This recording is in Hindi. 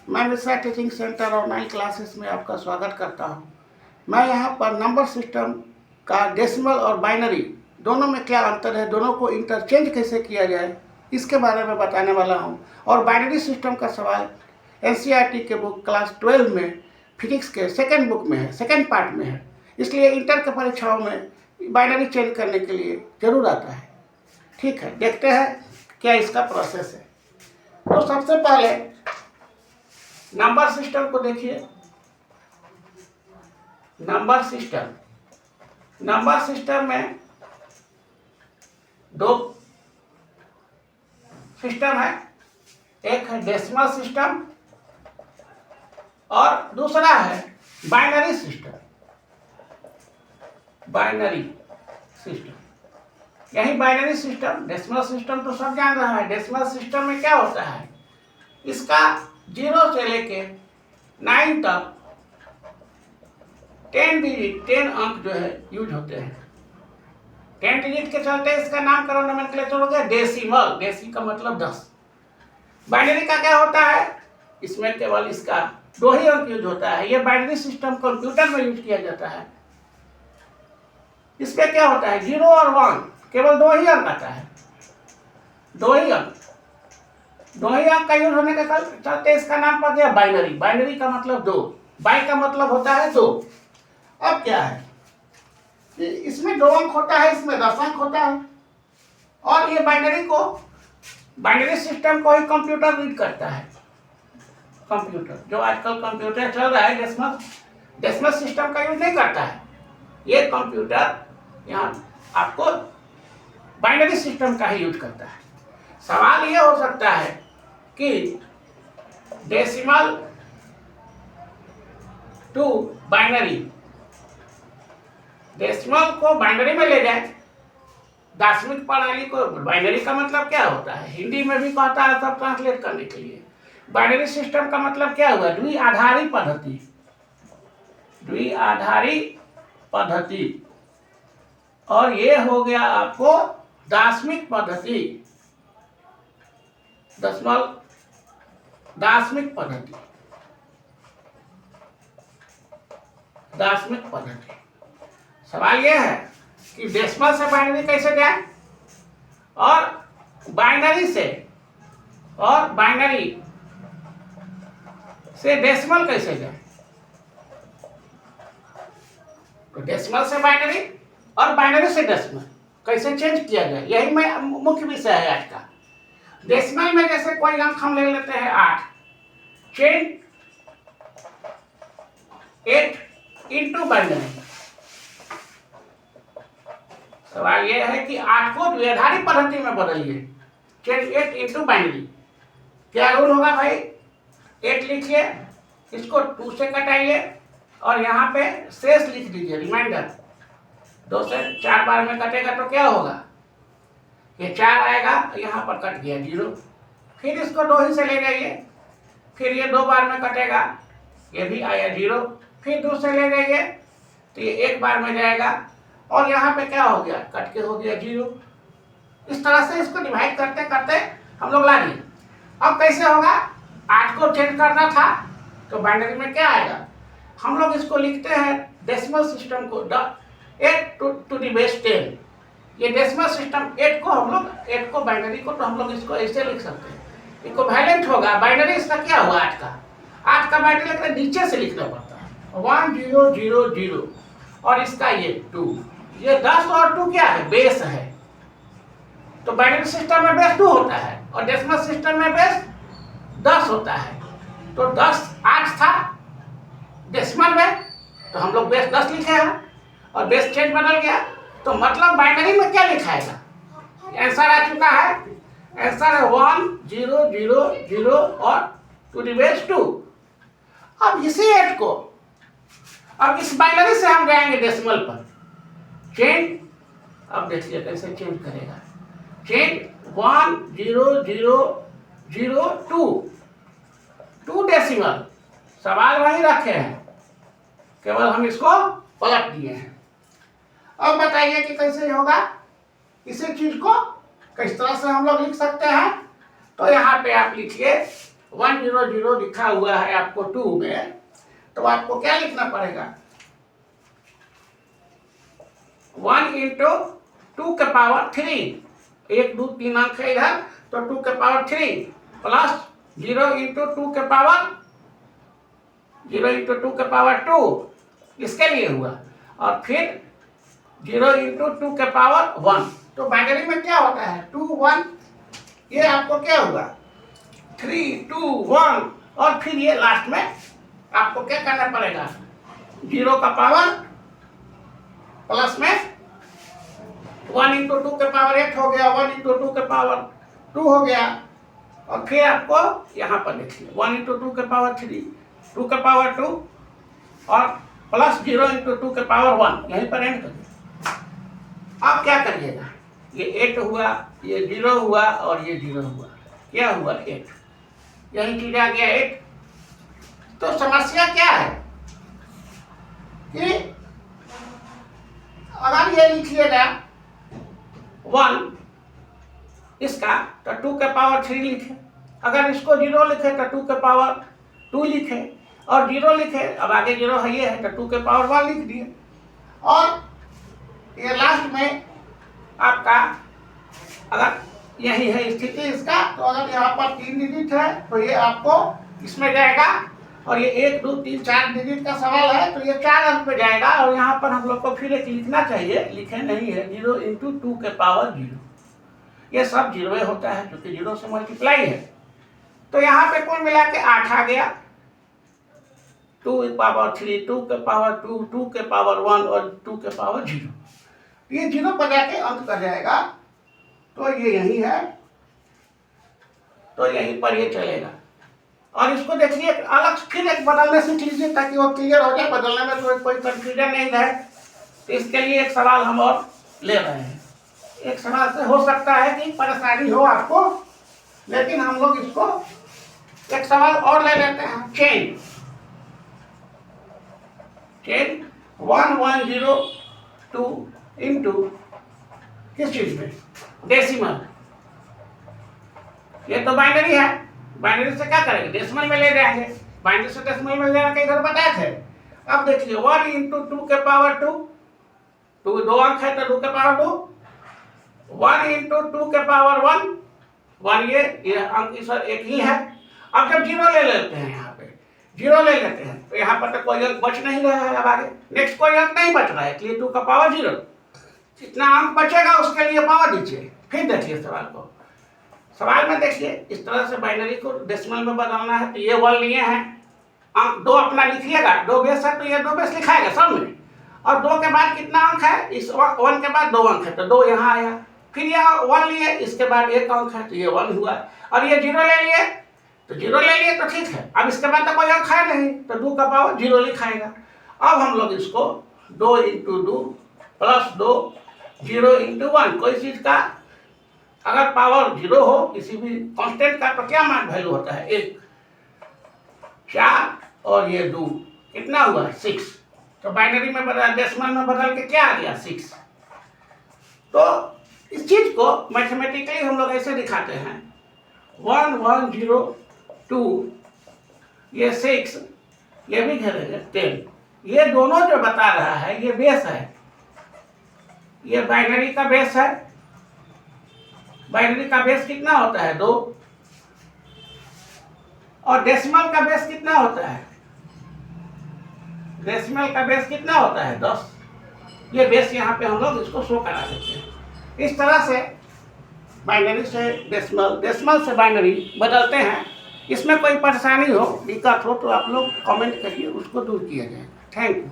मैं Mishra teaching centre online classes में आपका स्वागत करता हूं। मैं यहां पर नंबर सिस्टम का डेसिमल और बाइनरी दोनों में क्या अंतर है, दोनों को इंटरचेंज कैसे किया जाए, इसके बारे में बताने वाला हूं। और बाइनरी सिस्टम का सवाल एनसीईआरटी के बुक क्लास 12 में फिजिक्स के सेकेंड बुक में है, सेकेंड पार्ट में है। इसलिए इंटर के परीक्षाओं में बाइनरी चेंज करने के लिए जरूर आता है। ठीक है, देखते हैं क्या इसका प्रोसेस है। तो सबसे पहले नंबर सिस्टम को देखिए। नंबर सिस्टम में दो सिस्टम है, एक है डेसिमल सिस्टम और दूसरा है बाइनरी सिस्टम। यही बाइनरी सिस्टम, डेसिमल सिस्टम तो सब जान रहा है। डेसिमल सिस्टम में क्या होता है, इसका 0 से लेके 9 तक 10 अंक जो है यूज होते हैं। 10 डिजिट के चलते इसका नामकरण नोमेनक्लेचर हो गया डेसिमल। डेसी का मतलब 10। बाइनरी का क्या होता है, इसमें केवल इसका 2 ही अंक यूज होता है। यह बाइनरी सिस्टम कंप्यूटर में यूज किया जाता है। इसमें क्या होता है, 0 और 1 केवल 2 ही अंक आता है। 2 ही अंक का यूज होने के चलते इसका नाम पड़ गया बाइनरी। बाइनरी का मतलब 2, बाई का मतलब होता है 2। अब क्या है, इसमें 2 अंक होता है, इसमें 10 अंक होता है। और ये बाइनरी सिस्टम को ही कंप्यूटर रीड करता है। कंप्यूटर जो आजकल कंप्यूटर चल रहा है डेसिमल सिस्टम का यूज नहीं करता है। ये कंप्यूटर यहाँ आपको बाइनरी सिस्टम का ही यूज करता है। सवाल ये हो सकता है कि डेसिमल टू बाइनरी, डेसिमल को बाइनरी में ले जाए। दार्शनिक प्रणाली को, बाइनरी का मतलब क्या होता है, हिंदी में भी कहता है सब ट्रांसलेट करने के लिए। बाइनरी सिस्टम का मतलब क्या हुआ, द्विआधारी पद्धति। और ये हो गया आपको दार्शनिक पद्धति। दार्शनिक पद्धति। सवाल यह है कि डेसिमल से बाइनरी कैसे जाए, और बाइनरी से डेसिमल कैसे जाए। तो डेसिमल से बाइनरी और बाइनरी से डेसिमल कैसे चेंज किया जाए, यही मुख्य विषय है आज का। डेसिमल में जैसे कोई अंक हम ले लेते हैं 8, चेंज 8 इंटू बाइनरी। सवाल यह है कि 8 को द्विआधारी पद्धति में बदलिए, चेंज 8 इंटू बाइनरी। क्या रूल होगा भाई, 8 लिखिए, इसको 2 से कटाइए और यहाँ पे शेष लिख दीजिए, रिमाइंडर। 2 से 4 बार में कटेगा तो क्या होगा, ये 4 आएगा, यहाँ पर कट गया 0। फिर इसको 2 ही से ले जाइए, फिर ये 2 बार में कटेगा, ये भी आया 0। फिर 2 से ले जाइए तो ये 1 बार में जाएगा, और यहाँ पे क्या हो गया, कट के हो गया 0। इस तरह से इसको डिवाइड करते करते हम लोग ला लिए। अब कैसे होगा, 8 को चेंज करना था तो बाइनरी में क्या आएगा, हम लोग इसको लिखते हैं डेसिमल सिस्टम को 8 टू द बेस 10। ये डेसिमल सिस्टम 8 को बाइनरी को तो हम लोग इसको ऐसे लिख सकते हैं, इक्विवेलेंट होगा। बाइनरी इसका क्या हुआ, 8 का बाइनरी लिखना नीचे से लिखना पड़ता है, 1 0 0 0, और इसका ये 2, ये 10 और 2 क्या है, बेस है। तो बाइनरी सिस्टम में बेस 2 होता है और डेसिमल सिस्टम में बेस 10 होता है। तो 8 था डेसिमल में, तो हम लोग बेस 10 लिखे हैं, और बेस चेंज बदल गया, तो मतलब बाइनरी में क्या लिखाएगा, आंसर आ चुका है। आंसर है 1 0 0 0 और टू द बेस 2। अब इसी 8 को, अब इस बाइनरी से हम जाएंगे डेसिमल पर, चेंज। अब देखिए कैसे चेंज करेगा, चेंज 1 0 0 0 2 डेसिमल। सवाल वही रखे हैं, केवल हम इसको पलट दिए हैं। अब बताइए कि कैसे होगा, इसी चीज को किस तरह से हम लोग लिख सकते हैं। तो यहाँ पे आप लिखिए 100 लिखा हुआ है आपको 2 में, तो आपको क्या लिखना पड़ेगा? 1 इंटू 2 के पावर 3, 1 2 3 अंक है इधर, तो 2 के पावर 3 प्लस 0 इंटू 2 के पावर 0 इंटू 2 के पावर 2, इसके लिए हुआ। और फिर 0 इंटू 2 के पावर 1। तो बाइनरी में क्या होता है? 2 1, ये आपको क्या हुआ? 3 2 1, और फिर ये लास्ट में आपको क्या करना पड़ेगा? 0 का पावर प्लस में 1 इंटू 2 के पावर 8 हो गया, 1 इंटू 2 के पावर 2 हो गया, और फिर आपको यहाँ पर लिखिए 1 इंटू 2 के पावर 3, 2 के पावर 2 और प्लस 0 इंटू 2 के पावर 1, यहीं पर एंड करिए। अब क्या करिएगा? ये 8 हुआ, ये 0 हुआ और ये 0 हुआ, क्या हुआ? 8, यही चीज आ गया 8। तो समस्या क्या है कि अगर ये लिखिएगा 1 इसका, तो 2 के पावर 3 लिखे। अगर इसको 0 लिखे तो 2 के पावर 2 लिखे, और 0 लिखे, अब आगे 0 है ये है, तो 2 के पावर 1 लिख दिए। और ये लास्ट में आपका अगर यही है स्थिति इसका, तो अगर यहाँ पर 3 डिजिट है तो ये आपको इसमें जाएगा, और ये 1 2 3 4 डिजिट का सवाल है, तो ये 4 अंक पे जाएगा। और यहाँ पर हम लोग को फिर एक लिखना चाहिए, लिखे नहीं है, 0 इंटू 2 के पावर 0, ये सब 0 होता है क्योंकि 0 से मल्टीप्लाई है। तो यहाँ पे कुल मिला के 8 आ गया, 2 के पावर 3, 2 के पावर 2, 2 के पावर 1 और 2 के पावर 0। ये 0 पर जाके अंक कर जाएगा, तो ये यही है, तो यहीं पर ये चलेगा। और इसको देखिए अलग फिर एक बदलने सीख लीजिए ताकि वो क्लियर हो जाए, बदलने में कोई कंफ्यूजन नहीं रहे। तो इसके लिए एक सवाल हम और ले रहे हैं। एक सवाल से हो सकता है कि परेशानी हो आपको, लेकिन हम लोग इसको एक सवाल और ले लेते हैं। चेन 1102 इंटू किस चीज में? डेसिमल। ये तो बाइनरी है, बाइनरी से क्या करेंगे? डेसिमल में ले जाएंगे। बाइनरी से डेसिमल में लेना के इधर बताए थे। अब देखिए 1 इंटू 2 के पावर 2, 2 अंक है तो 2 के पावर 2, 1 इंटू 2 के पावर 1, 1 ये अंक सर एक ही है। अब जब 0 ले लेते हैं, यहाँ पे 0 ले लेते हैं, तो यहाँ पर तो कोई अंक बच नहीं रहा है। अब आगे नेक्स्ट कोई अंक नहीं बच रहा है, इसलिए 2 का पावर 0, जितना अंक बचेगा उसके लिए पावर दीजिए। फिर देखिए सवाल को, सवाल में देखिए इस तरह से बाइनरी को डेसिमल में बदलना है। तो ये 1 लिए हैं, अंक 2 अपना लिखिएगा, 2 बेस है तो ये 2 बेस लिखाएगा सब में। और 2 के बाद कितना अंक है? इस 1 के बाद 2 अंक है तो 2 यहाँ आया। फिर यहाँ 1 लिए, इसके बाद 1 अंक है तो ये 1 हुआ। और ये 0 ले लिए, तो 0 ले लिए तो ठीक है। अब इसके बाद तो कोई अंक है नहीं, तो 2 का पावर 0 लिखाएगा। अब हम लोग इसको 2 इंटू 2 प्लस 2, 0 इंटू 1, कोई चीज का अगर पावर 0 हो किसी भी कांस्टेंट का, तो क्या मान वैल्यू होता है? 1, 4 और ये 2, कितना हुआ? 6। तो बाइनरी में बदल, डेसिमल में बदल के क्या आ गया? 6। तो इस चीज को मैथमेटिकली हम लोग ऐसे दिखाते हैं, 1102, ये 6, ये भी घेरेंगे 10। ये दोनों जो बता रहा है ये बेस है, ये बाइनरी का बेस है। बाइनरी का बेस कितना होता है? 2। और डेसिमल का बेस कितना होता है? डेसिमल का बेस कितना होता है? 10। ये बेस यहाँ पे हम लोग इसको शो करा देते हैं। इस तरह से बाइनरी से डेसिमल, डेसिमल से बाइनरी बदलते हैं। इसमें कोई परेशानी हो, दिक्कत हो तो आप लोग कमेंट करिए, उसको दूर किया जाएगा। Thank you.